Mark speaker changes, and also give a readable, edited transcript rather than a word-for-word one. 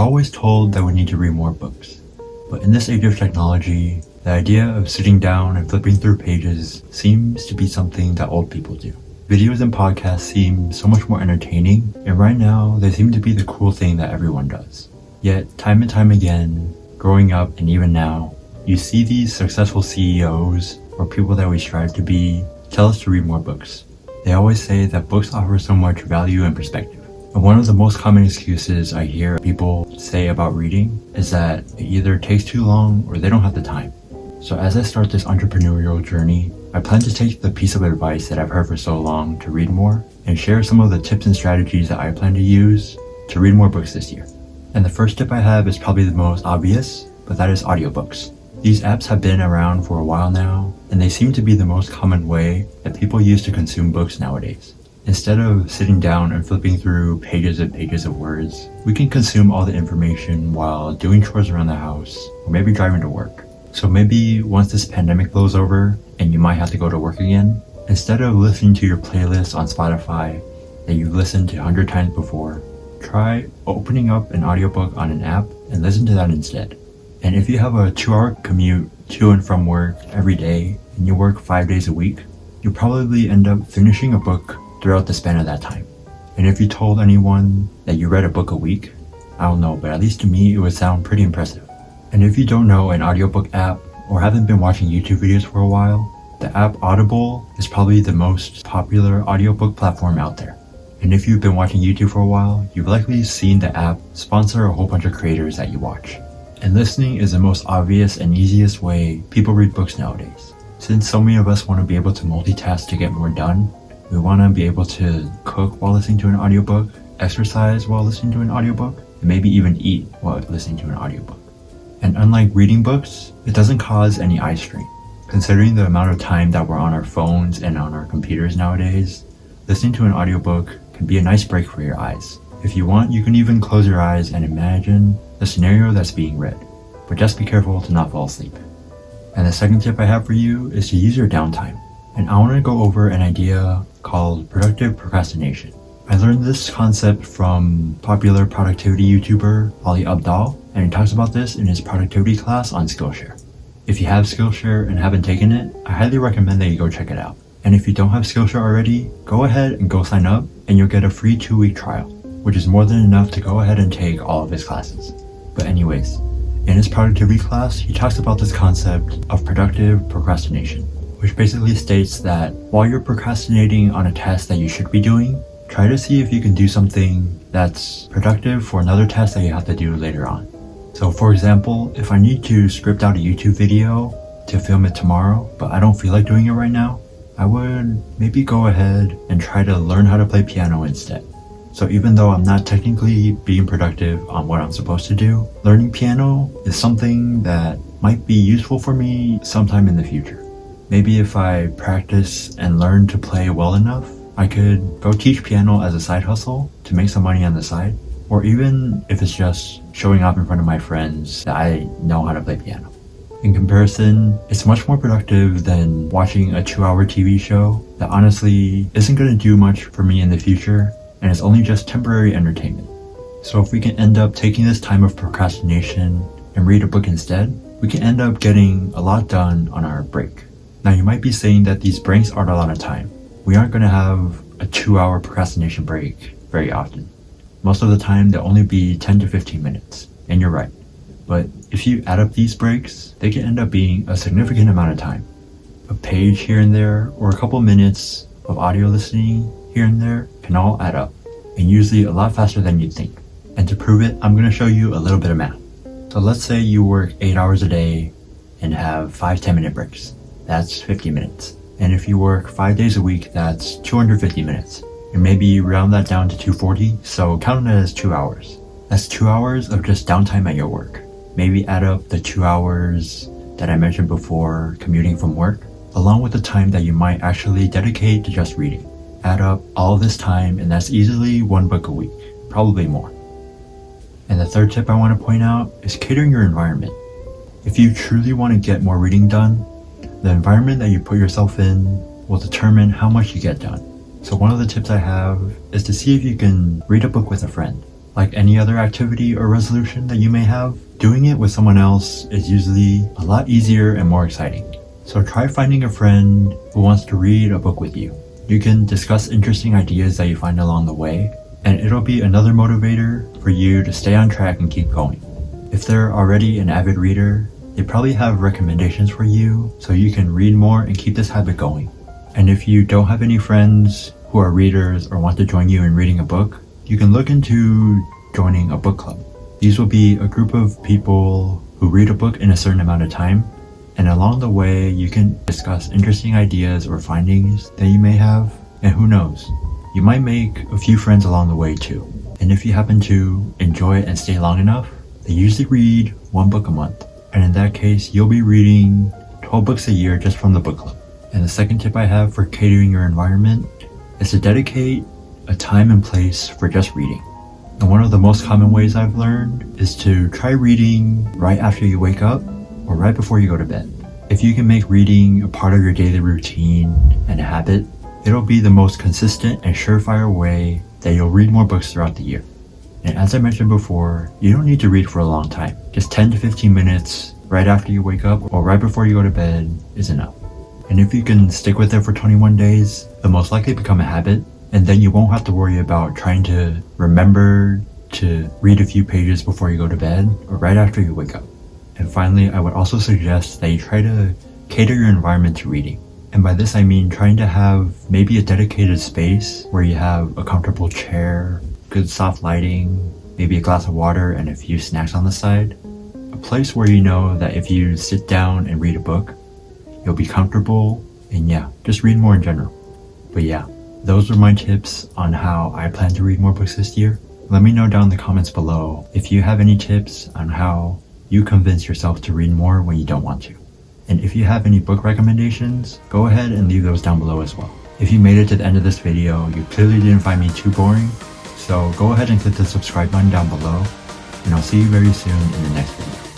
Speaker 1: always told that we need to read more books. But in this age of technology, the idea of sitting down and flipping through pages seems to be something that old people do. Videos and podcasts seem so much more entertaining, and right now they seem to be the cool thing that everyone does. Yet, time and time again, growing up and even now, you see these successful CEOs or people that we strive to be tell us to read more books. They always say that books offer so much value and perspective. And one of the most common excuses I hear people say about reading is that it either takes too long or they don't have the time. So as I start this entrepreneurial journey, I plan to take the piece of advice that I've heard for so long to read more and share some of the tips and strategies that I plan to use to read more books this year. And the first tip I have is probably the most obvious, but that is audiobooks. These apps have been around for a while now, and they seem to be the most common way that people use to consume books nowadays. Instead of sitting down and flipping through pages and pages of words, we can consume all the information while doing chores around the house or maybe driving to work. So maybe once this pandemic blows over and you might have to go to work again, instead of listening to your playlist on Spotify that you've listened to 100 times before, try opening up an audiobook on an app and listen to that instead. And if you have a 2-hour commute to and from work every day and you work 5 days a week, you'll probably end up finishing a book throughout the span of that time. And if you told anyone that you read a book a week, I don't know, but at least to me it would sound pretty impressive. And if you don't know an audiobook app or haven't been watching YouTube videos for a while, the app Audible is probably the most popular audiobook platform out there. And if you've been watching YouTube for a while, you've likely seen the app sponsor a whole bunch of creators that you watch. And listening is the most obvious and easiest way people read books nowadays. Since so many of us want to be able to multitask to get more done, we want to be able to cook while listening to an audiobook, exercise while listening to an audiobook, and maybe even eat while listening to an audiobook. And unlike reading books, it doesn't cause any eye strain. Considering the amount of time that we're on our phones and on our computers nowadays, listening to an audiobook can be a nice break for your eyes. If you want, you can even close your eyes and imagine the scenario that's being read, but just be careful to not fall asleep. And the second tip I have for you is to use your downtime. And I want to go over an idea called productive procrastination. I learned this concept from popular productivity YouTuber Ali Abdaal, and he talks about this in his productivity class on Skillshare. If you have Skillshare and haven't taken it, I highly recommend that you go check it out. And if you don't have Skillshare already, go ahead and go sign up and you'll get a free 2-week trial, which is more than enough to go ahead and take all of his classes. But anyways, in his productivity class, he talks about this concept of productive procrastination, which basically states that while you're procrastinating on a task that you should be doing, try to see if you can do something that's productive for another task that you have to do later on. So for example, if I need to script out a YouTube video to film it tomorrow, but I don't feel like doing it right now, I would maybe go ahead and try to learn how to play piano instead. So even though I'm not technically being productive on what I'm supposed to do, learning piano is something that might be useful for me sometime in the future. Maybe if I practice and learn to play well enough, I could go teach piano as a side hustle to make some money on the side. Or even if it's just showing off in front of my friends that I know how to play piano. In comparison, it's much more productive than watching a 2-hour TV show that honestly isn't going to do much for me in the future and is only just temporary entertainment. So if we can end up taking this time of procrastination and read a book instead, we can end up getting a lot done on our break. Now you might be saying that these breaks aren't a lot of time. We aren't going to have a 2-hour procrastination break very often. Most of the time they'll only be 10 to 15 minutes, and you're right. But if you add up these breaks, they can end up being a significant amount of time. A page here and there, or a couple minutes of audio listening here and there can all add up, and usually a lot faster than you'd think. And to prove it, I'm going to show you a little bit of math. So let's say you work 8 hours a day and have 5 10-minute breaks. That's 50 minutes. And if you work 5 days a week, that's 250 minutes. And maybe round that down to 240, so count it as 2 hours. That's 2 hours of just downtime at your work. Maybe add up the 2 hours that I mentioned before commuting from work, along with the time that you might actually dedicate to just reading. Add up all this time and that's easily 1 book a week, probably more. And the third tip I want to point out is catering your environment. If you truly want to get more reading done, the environment that you put yourself in will determine how much you get done. So one of the tips I have is to see if you can read a book with a friend. Like any other activity or resolution that you may have, doing it with someone else is usually a lot easier and more exciting. So try finding a friend who wants to read a book with you. You can discuss interesting ideas that you find along the way, and it'll be another motivator for you to stay on track and keep going. If they're already an avid reader, they probably have recommendations for you so you can read more and keep this habit going. And if you don't have any friends who are readers or want to join you in reading a book, you can look into joining a book club. These will be a group of people who read a book in a certain amount of time, and along the way you can discuss interesting ideas or findings that you may have, and who knows, you might make a few friends along the way too. And if you happen to enjoy it and stay long enough, they usually read 1 book a month, and in that case you'll be reading 12 books a year just from the book club. And the second tip I have for catering your environment is to dedicate a time and place for just reading. And one of the most common ways I've learned is to try reading right after you wake up or right before you go to bed. If you can make reading a part of your daily routine and a habit, it'll be the most consistent and surefire way that you'll read more books throughout the year. And as I mentioned before, you don't need to read for a long time. Just 10 to 15 minutes right after you wake up or right before you go to bed is enough. And if you can stick with it for 21 days, it'll most likely become a habit, and then you won't have to worry about trying to remember to read a few pages before you go to bed or right after you wake up. And finally, I would also suggest that you try to cater your environment to reading. And by this I mean trying to have maybe a dedicated space where you have a comfortable chair, good soft lighting, maybe a glass of water and a few snacks on the side. A place where you know that if you sit down and read a book, you'll be comfortable, and yeah, just read more in general. But yeah, those are my tips on how I plan to read more books this year. Let me know down in the comments below if you have any tips on how you convince yourself to read more when you don't want to. And if you have any book recommendations, go ahead and leave those down below as well. If you made it to the end of this video, you clearly didn't find me too boring, so go ahead and click the subscribe button down below, and I'll see you very soon in the next video.